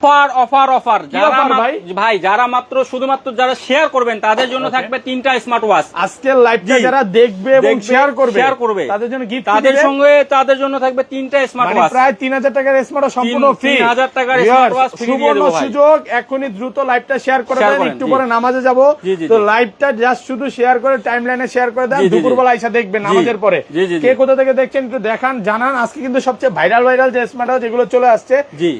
Offer offer offer ভাই যারা মাত্র শুধুমাত্র যারা শেয়ার করবেন তাদের জন্য থাকবে 3টা স্মার্ট ওয়াচ। আজকের লাইভটা যারা দেখবে এবং শেয়ার করবে তাদের জন্য গিফট, তাদের জন্য থাকবে 3টা স্মার্ট ওয়াচ, প্রায় 3000 টাকার স্মার্ট ওয়াচ সম্পূর্ণ ফ্রি। 3000 টাকার স্মার্ট ওয়াচ ফ্রি দিয়ে দেব ভাই। সুযোগ, এখনই দ্রুত লাইভটা শেয়ার করে দেন। একটু পরে নামাজে যাব, তো লাইভটা জাস্ট শুধু শেয়ার করে টাইমলাইনে শেয়ার করে দেন। দুপুরবেলা আইসা দেখবেন নামাজের পরে। কে কোথা থেকে দেখছেন একটু দেখান, জানান। আজকে কিন্তু সবচেয়ে ভাইরাল যে স্মার্ট ওয়াচ যেগুলো চলে আসছে,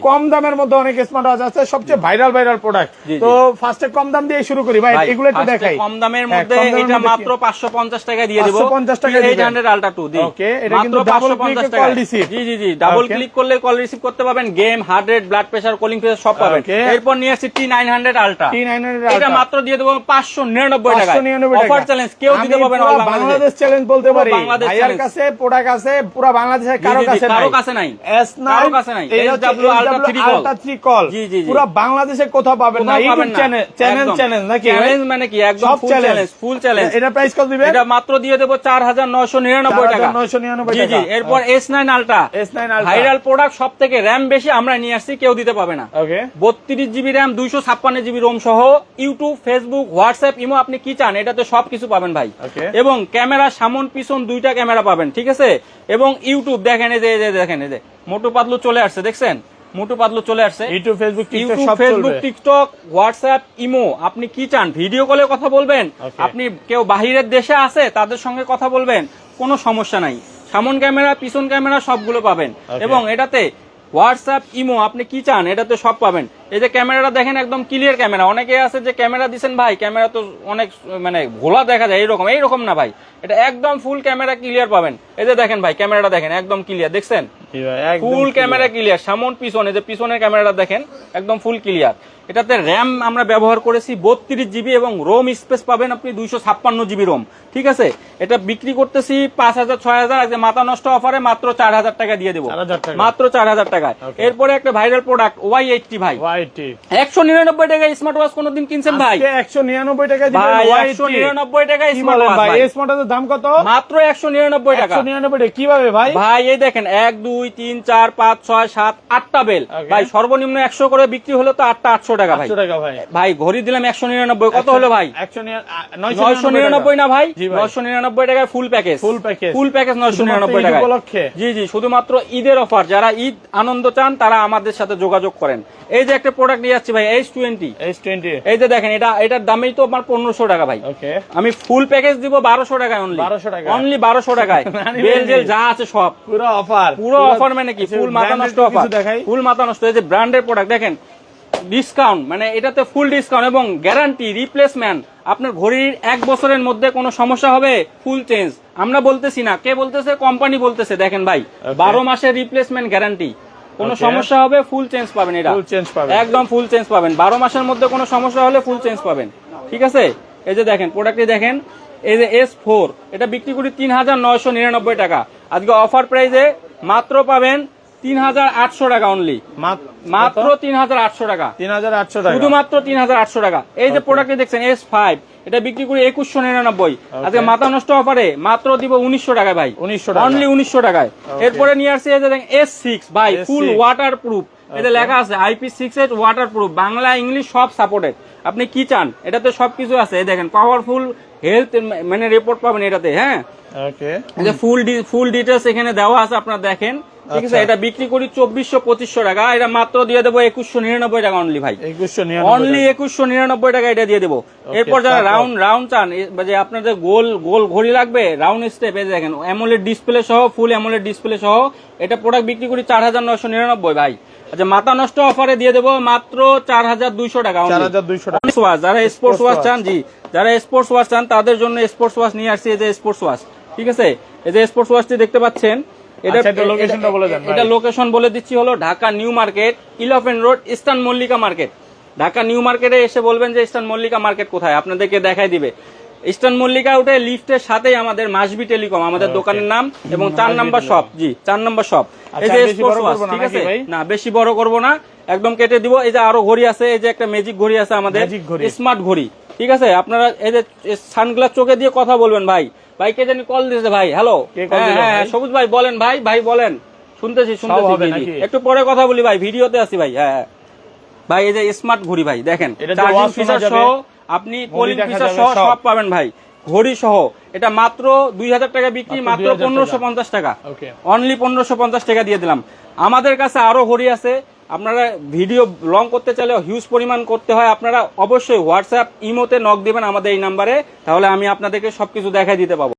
কম দামের মধ্যে অনেক স্মার্ট ওয়াচ আছে, সবচেয়ে ভাইরাল প্রোডাক্ট। তো ফার্স্টে কম দাম দিয়ে শুরু করি ভাই, এগুলো একটু দেখাই। কম দামের মধ্যে এটা মাত্র 550 টাকা দিয়ে দেব, 550 টাকা 800 আলট্রা 2 দি। ওকে, এটা কিন্তু ডাবল ক্লিক কল রিসিভ। জি ডাবল ক্লিক করলে কল রিসিভ করতে পাবেন। Game, heart rate, blood pressure, calling pressure সব পাবেন। এরপর নিয়ে আসছি T900 আলট্রা। এটা মাত্র দিয়ে দেব 599 টাকা। অফার চ্যালেঞ্জ, কেউ দিতে পারবে না। বাংলাদেশ চ্যালেঞ্জ বলতে পারি, ভাইয়ার কাছে প্রোডাক্ট আছে, পুরো বাংলাদেশে কারো কাছে নাই। কারো কাছে নাই। SW আলট্রা 3 কল পুরো বাংলাদেশে কোথাও পাবেন না। ইউটিউব চ্যানেল নাকি? চ্যালেঞ্জ মানে কি? একদম ফুল চ্যালেঞ্জ। এটা প্রাইস কত দিবেন? এটা মাত্র দিয়ে দেব 4999 টাকা। 4999 টাকা। এরপর S9 আলট্রা, ভাইরাল প্রোডাক্ট, সবথেকে র‍্যাম বেশি আমরা নিয়ে আসছি, কেউ দিতে পাবে না। ওকে, 32 জিবি র‍্যাম, 256 জিবি রোম সহ, ইউটিউব, ফেসবুক, হোয়াটসঅ্যাপ, ইমো, আপনি কি চান এটাতে সবকিছু পাবেন ভাই। এবং ক্যামেরা সামন পিছন দুইটা ক্যামেরা পাবেন, ঠিক আছে? এবং ইউটিউব দেখেন, এই যে দেখেন, এই যে মোটু পাতলু চলে আসছে, দেখছেন? মোটু পাতলু চলে আসছে। YouTube, Facebook, TikTok, WhatsApp, imo, আপনি কি চান? ভিডিও কলে কথা বলবেন, আপনি কেউ বাহিরের দেশে আছে তাদের সঙ্গে কথা বলবেন, কোনো সমস্যা নাই। সামন ক্যামেরা, পিছন ক্যামেরা সবগুলো পাবেন। এবং এটাতে হোয়াটসঅ্যাপ, ইমো, আপনি কি চান এটাতে সব পাবেন। এই যে ক্যামেরাটা দেখেন, একদম ক্লিয়ার ক্যামেরা। অনেকে আছে যে ক্যামেরা দিচ্ছেন ভাই, ক্যামেরা তো অনেক মানে ঘোলা দেখা যায়, এইরকম না ভাই, এটা একদম ফুল ক্যামেরা ক্লিয়ার পাবেন। এই যে দেখেন ভাই, ক্যামেরাটা দেখেন একদম ক্লিয়ার, দেখছেন? ফুল ক্যামেরা ক্লিয়ার, সামন পিছন, এই যে পিছনের ক্যামেরাটা দেখেন একদম ফুল ক্লিয়ার। এটাতে র‍্যাম আমরা ব্যবহার করেছি 32 জিবি এবং রোম স্পেস পাবেন আপনি 256 জিবি রোম, ঠিক আছে? এটা বিক্রি করতেছি 5000 6000, আজকে মাথা নষ্ট অফারে মাত্র 4000 টাকা দিয়ে দেবো, মাত্র 4000 টাকায়। এরপরে একটা ভাইরাল প্রোডাক্ট Y80 ভাই, 199 টাকায় স্মার্ট ওয়াচ কোনদিন কিনছেন ভাই? 199 টাকা দিবেন ভাই, 199 টাকায় স্মার্ট ওয়াচ ভাই। এই স্মার্ট ওয়াচের দাম কত? মাত্র 199 টাকা। 199 টাকা কিভাবে ভাই? ভাই এই দেখেন 1 2 3 4 5 6 7 8টা বেল ভাই, সর্বনিম্ন 100 করে বিক্রি হলো তো 8টা 800 টাকা ভাই। ভাই ঘড়ি দিলাম 199, কত হলো ভাই? 999 না ভাই, 999 টাকায় ফুল প্যাকেজ 999 টাকা। জি শুধুমাত্র ঈদের অফার। যারা ঈদ আনন্দ চান তারা আমাদের সাথে যোগাযোগ করেন। এই যে একটা প্রোডাক্ট নিয়ে যাচ্ছি ভাই, H20। এই যে দেখেন, এটার দামই তো আমার 1500 টাকা ভাই। আমি ফুল প্যাকেজ দিব 1200 টাকায়, অনলি 1200 টাকায়। বেল জেল যা আছে সব পুরো অফার। মানে কি ফুল মাথা নষ্ট অফার, ফুল মাথা নষ্ট। এই যে ব্র্যান্ডের প্রোডাক্ট দেখেন, ডিসকাউন্ট, মানে এটাতে ফুল ডিসকাউন্ট এবং গ্যারান্টি, রিপ্লেসমেন্ট। আপনার ঘড়ির 1 বছরের মধ্যে কোনো সমস্যা হবে, ফুল চেঞ্জ। আমরা বলতেছি না, কে বলতেছে? কোম্পানি বলতেছে। দেখেন ভাই, 12 মাসের রিপ্লেসমেন্ট গ্যারান্টি, কোনো সমস্যা হবে ফুল চেঞ্জ পাবেন। এটা একদম ফুল চেঞ্জ পাবেন, 12 মাসের মধ্যে কোনো সমস্যা হলে ফুল চেঞ্জ পাবেন, ঠিক আছে? এই যে দেখেন প্রোডাক্টটি দেখেন, এই যে S4, এটা বিক্রি করি 3999 টাকা। আজকে অফার প্রাইসে মাত্র পাবেন 3800 টাকা অনলি, মাত্র 3800 টাকা, শুধুমাত্র 3800 টাকা। এই যে প্রোডাক্টটি দেখছেন S5, এটা বিক্রি করি 2199, আজকে মাথা নষ্ট অফারে মাত্র দিব 1900 টাকায় ভাই, অনলি 1900 টাকায়। এরপরে নিয়ে আসছে এই যে দেখেন S6 ভাই, ফুল ওয়াটার প্রুফ। এতে লেখা আছে IP68 water proof, Bangla English সব সাপোর্টেড। আপনি কি চান এটাতে সবকিছু আছে। এই দেখেন পাওয়ারফুল হেলথ মানে রিপোর্ট পাবেন এটাতে। হ্যাঁ, ফুল ডিটেলস এখানে দেওয়া আছে, আপনারা দেখেন, ঠিক আছে? এটা বিক্রি করি 2400-2500 টাকা, এটা মাত্র দিয়ে দেবো 2199 টাকা অনলি ভাই, অনলি 2199 টাকা এটা দিয়ে দেবো। এরপর যারা রাউন্ড চান, যে আপনাদের গোল ঘড়ি লাগবে, রাউন্ড স্টেপ, এই দেখেন অ্যামোলেড ডিসপ্লে সহ, ফুল অ্যামোলেড ডিসপ্লে সহ, এটা প্রোডাক্ট বিক্রি করি 4999 ভাই। আচ্ছা, মাথা নষ্ট অফারে দিয়ে দেবো মাত্র 4200 টাকা। যারা স্পোর্টস ওয়াচ চান, যারা স্পোর্টস ওয়াচ চান তাদের জন্য স্পোর্টস ওয়াচ নিয়ে আসছি। এই যে স্পোর্টস ওয়াচ, ঠিক আছে? এই যে স্পোর্টস ওয়াচটি দেখতে পাচ্ছেন, এটা লোকেশন বলে দিচ্ছি, হলো Dhaka new market, eleven road, eastern Mallika market. Dhaka new মার্কেটে এসে বলবেন যে ইস্টার্ন মল্লিকা মার্কেট কোথায়, আপনাদেরকে দেখাই দিবে। ইস্টার্ন মল্লিকা উঠে লিফটের সাথেই আমাদের মাসবি টেলিকম আমাদের দোকানের নাম, এবং 4 নম্বর শপ। 4 নম্বর শপ। এই যে স্পোর্টস ওয়াচ, ঠিক আছে? না, বেশি বড় করব না, একদম কেটে দিব। এই যে আরো ঘড়ি আছে, এই যে একটা ম্যাজিক ঘড়ি আছে আমাদের, স্মার্ট ঘড়ি, ঠিক আছে? আপনারা এই যে সানগ্লাস চোখে দিয়ে কথা বলবেন। ভাই কে জানি কল দিয়েছে ভাই, হ্যালো। হ্যাঁ সবুজ ভাই বলেন, ভাই বলেন, শুনতেছি। একটু পরে কথা বলি ভাই, ভিডিওতে আছি ভাই। হ্যাঁ ভাই এই যে স্মার্ট ঘড়ি ভাই দেখেন, চার্জিং ফিচার সহ আপনি পোলিং ফিচার সহ সব পাবেন ভাই, ঘড়ি সহ। এটা মাত্র 2000 টাকা বিক্রি, মাত্র 1550 টাকা, অনলি 1550 টাকা দিয়ে দিলাম। আমাদের কাছে আরো ঘড়ি আছে, আপনারা ভিডিও লং করতে চাইলে হিউজ পরিমাণ করতে হয়, আপনারা অবশ্যই হোয়াটসঅ্যাপ ইমোতে নক দিবেন আমাদের এই নাম্বারে, তাহলে আমি আপনাদেরকে সবকিছু দেখাই দিতে পারবো।